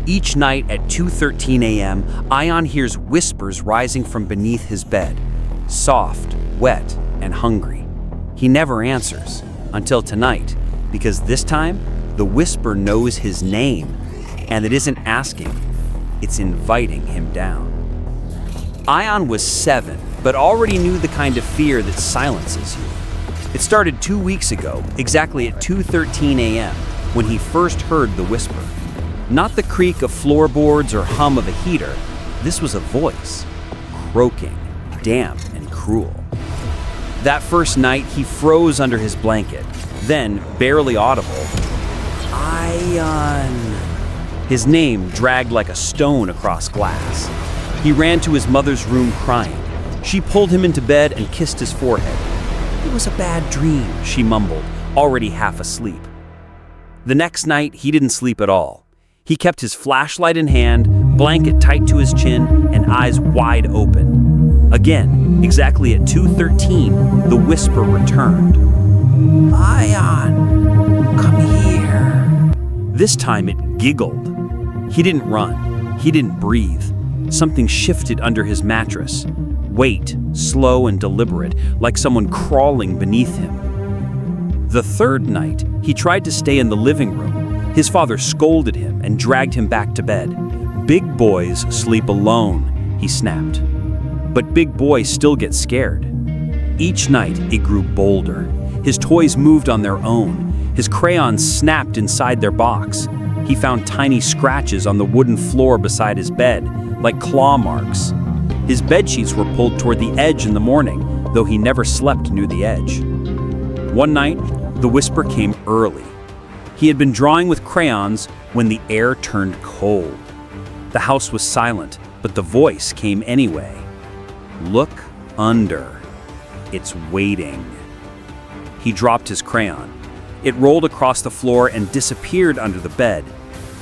Each night at 2:13 a.m., Ayaan hears whispers rising from beneath his bed. Soft, wet, and hungry. He never answers, until tonight, because this time, the whisper knows his name, and it isn't asking, it's inviting him down. Ayaan was 7, but already knew the kind of fear that silences you. It started 2 weeks ago, exactly at 2:13 a.m., when he first heard the whisper. Not the creak of floorboards or hum of a heater. This was a voice, croaking, damp and cruel. That first night, he froze under his blanket. Then, barely audible, Ayaan. His name dragged like a stone across glass. He ran to his mother's room crying. She pulled him into bed and kissed his forehead. "It was a bad dream," she mumbled, already half asleep. The next night, he didn't sleep at all. He kept his flashlight in hand, blanket tight to his chin, and eyes wide open. Again, exactly at 2:13, the whisper returned. "Ayaan, come here." This time it giggled. He didn't run. He didn't breathe. Something shifted under his mattress. Weight, slow and deliberate, like someone crawling beneath him. The third night, he tried to stay in the living room. His father scolded him and dragged him back to bed. "Big boys sleep alone," he snapped. But big boys still get scared. Each night, it grew bolder. His toys moved on their own. His crayons snapped inside their box. He found tiny scratches on the wooden floor beside his bed, like claw marks. His bedsheets were pulled toward the edge in the morning, though he never slept near the edge. One night, the whisper came early. He had been drawing with crayons when the air turned cold. The house was silent, but the voice came anyway. "Look under. It's waiting." He dropped his crayon. It rolled across the floor and disappeared under the bed.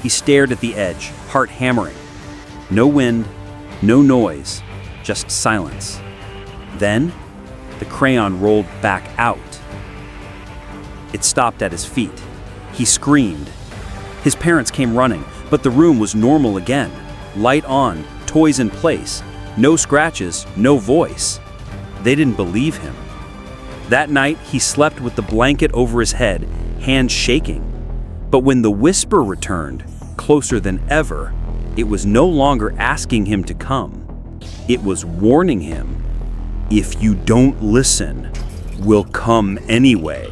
He stared at the edge, heart hammering. No wind, no noise, just silence. Then, the crayon rolled back out. It stopped at his feet. He screamed. His parents came running, but the room was normal again. Light on, toys in place, no scratches, no voice. They didn't believe him. That night, he slept with the blanket over his head, hands shaking. But when the whisper returned, closer than ever, it was no longer asking him to come. It was warning him, "If you don't listen, we'll come anyway."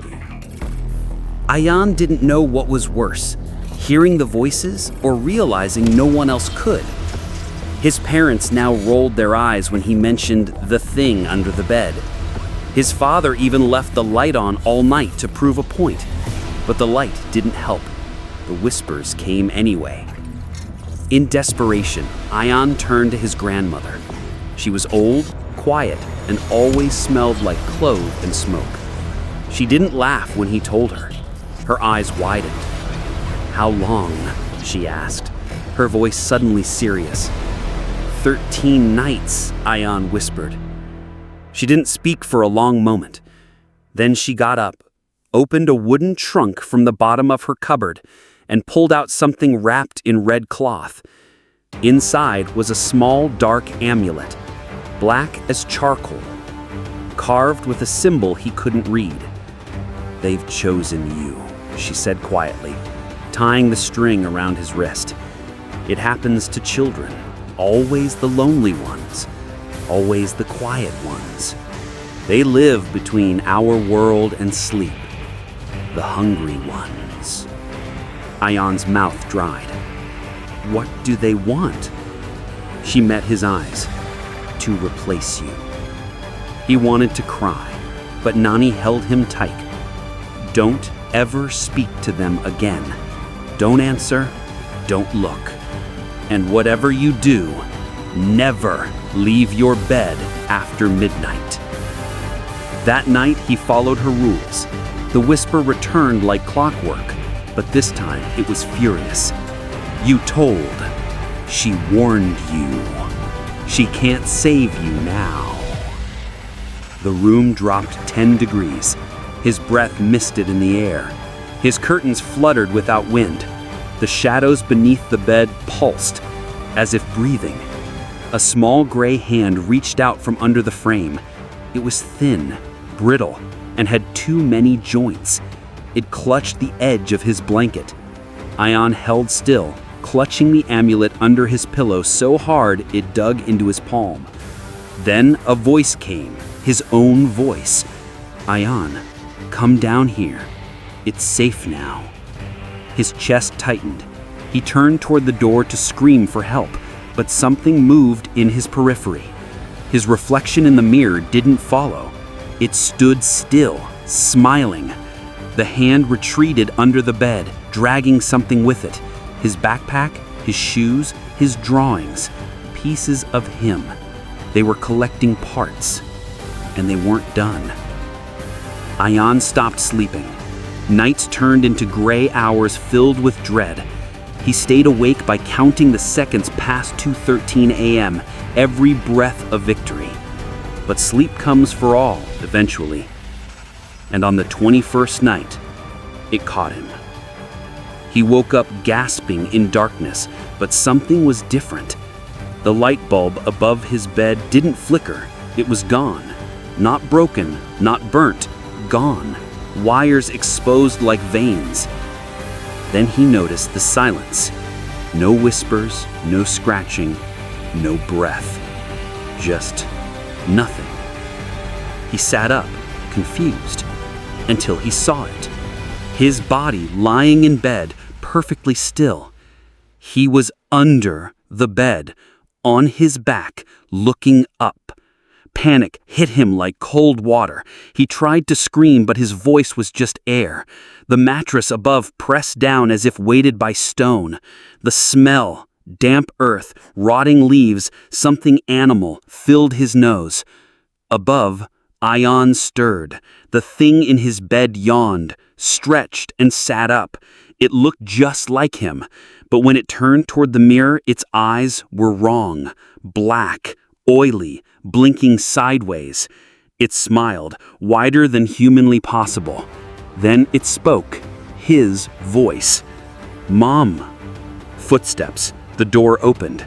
Ayaan didn't know what was worse, hearing the voices or realizing no one else could. His parents now rolled their eyes when he mentioned the thing under the bed. His father even left the light on all night to prove a point. But the light didn't help. The whispers came anyway. In desperation, Ayaan turned to his grandmother. She was old, quiet, and always smelled like clove and smoke. She didn't laugh when he told her. Her eyes widened. "How long?" she asked, her voice suddenly serious. 13 nights, Ayaan whispered. She didn't speak for a long moment. Then she got up, opened a wooden trunk from the bottom of her cupboard, and pulled out something wrapped in red cloth. Inside was a small, dark amulet, black as charcoal, carved with a symbol he couldn't read. "They've chosen you," she said quietly, tying the string around his wrist. "It happens to children, always the lonely ones, always the quiet ones. They live between our world and sleep, the hungry ones." Ayaan's mouth dried. "What do they want?" She met his eyes. "To replace you." He wanted to cry, but Nani held him tight. "Don't ever speak to them again. Don't answer, don't look. And whatever you do, never leave your bed after midnight." That night, he followed her rules. The whisper returned like clockwork, but this time it was furious. "You told. She warned you. She can't save you now." The room dropped 10 degrees. His breath misted in the air. His curtains fluttered without wind. The shadows beneath the bed pulsed, as if breathing. A small gray hand reached out from under the frame. It was thin, brittle, and had too many joints. It clutched the edge of his blanket. Ayaan held still, clutching the amulet under his pillow so hard it dug into his palm. Then a voice came, his own voice. "Ayaan, come down here. It's safe now." His chest tightened. He turned toward the door to scream for help, but something moved in his periphery. His reflection in the mirror didn't follow. It stood still, smiling. The hand retreated under the bed, dragging something with it. His backpack, his shoes, his drawings. Pieces of him. They were collecting parts, and they weren't done. Ayaan stopped sleeping. Nights turned into gray hours filled with dread. He stayed awake by counting the seconds past 2:13 a.m., every breath a victory. But sleep comes for all, eventually. And on the 21st night, it caught him. He woke up gasping in darkness, but something was different. The light bulb above his bed didn't flicker. It was gone. Not broken, not burnt, gone. Wires exposed like veins. Then he noticed the silence. No whispers, no scratching, no breath. Just nothing. He sat up, confused, until he saw it. His body lying in bed, perfectly still. He was under the bed, on his back, looking up. Panic hit him like cold water. He tried to scream, but his voice was just air. The mattress above pressed down as if weighted by stone. The smell, damp earth, rotting leaves, something animal, filled his nose. Above, Ayaan stirred. The thing in his bed yawned, stretched, and sat up. It looked just like him, but when it turned toward the mirror, its eyes were wrong, black, oily, blinking sideways. It smiled, wider than humanly possible. Then it spoke, his voice. "Mom." Footsteps. The door opened.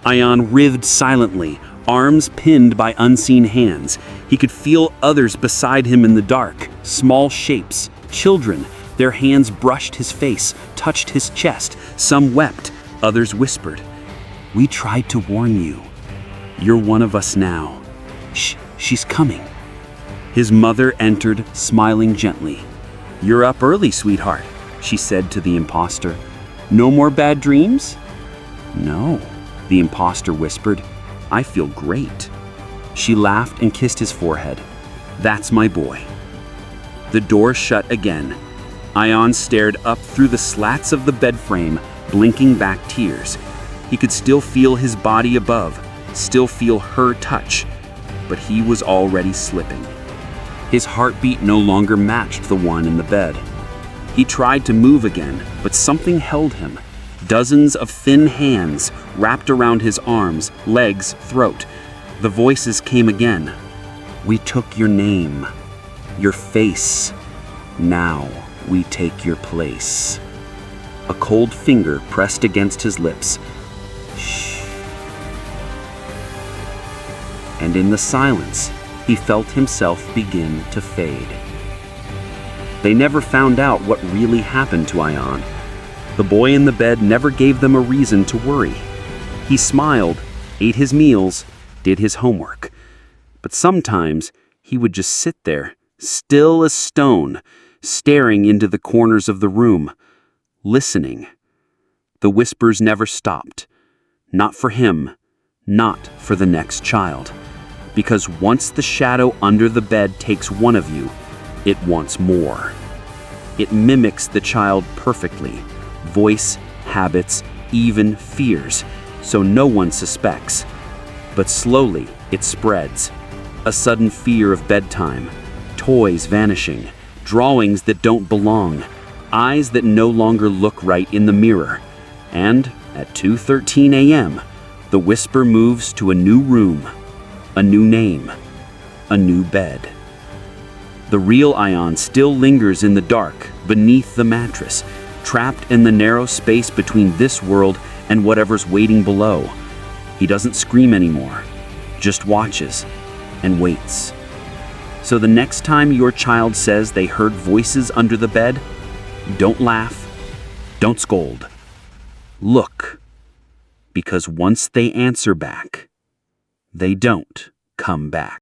Ayaan writhed silently, arms pinned by unseen hands. He could feel others beside him in the dark, small shapes, children. Their hands brushed his face, touched his chest. Some wept, others whispered, "We tried to warn you. You're one of us now. Shh, she's coming." His mother entered, smiling gently. "You're up early, sweetheart," she said to the imposter. "No more bad dreams?" "No," the imposter whispered. "I feel great." She laughed and kissed his forehead. "That's my boy." The door shut again. Ayaan stared up through the slats of the bed frame, blinking back tears. He could still feel his body above, still feel her touch, but he was already slipping. His heartbeat no longer matched the one in the bed. He tried to move again, but something held him. Dozens of thin hands wrapped around his arms, legs, throat. The voices came again. "We took your name, your face. Now we take your place." A cold finger pressed against his lips. "Shh." And in the silence, he felt himself begin to fade. They never found out what really happened to Ayaan. The boy in the bed never gave them a reason to worry. He smiled, ate his meals, did his homework. But sometimes he would just sit there, still as stone, staring into the corners of the room, listening. The whispers never stopped. Not for him, not for the next child. Because once the shadow under the bed takes one of you, it wants more. It mimics the child perfectly. Voice, habits, even fears, so no one suspects. But slowly it spreads. A sudden fear of bedtime, toys vanishing, drawings that don't belong, eyes that no longer look right in the mirror. And at 2:13 a.m., the whisper moves to a new room, a new name, a new bed. The real Ayaan still lingers in the dark, beneath the mattress. trapped in the narrow space between this world and whatever's waiting below. He doesn't scream anymore, just watches and waits. So the next time your child says they heard voices under the bed, don't laugh, don't scold. Look, because once they answer back, they don't come back.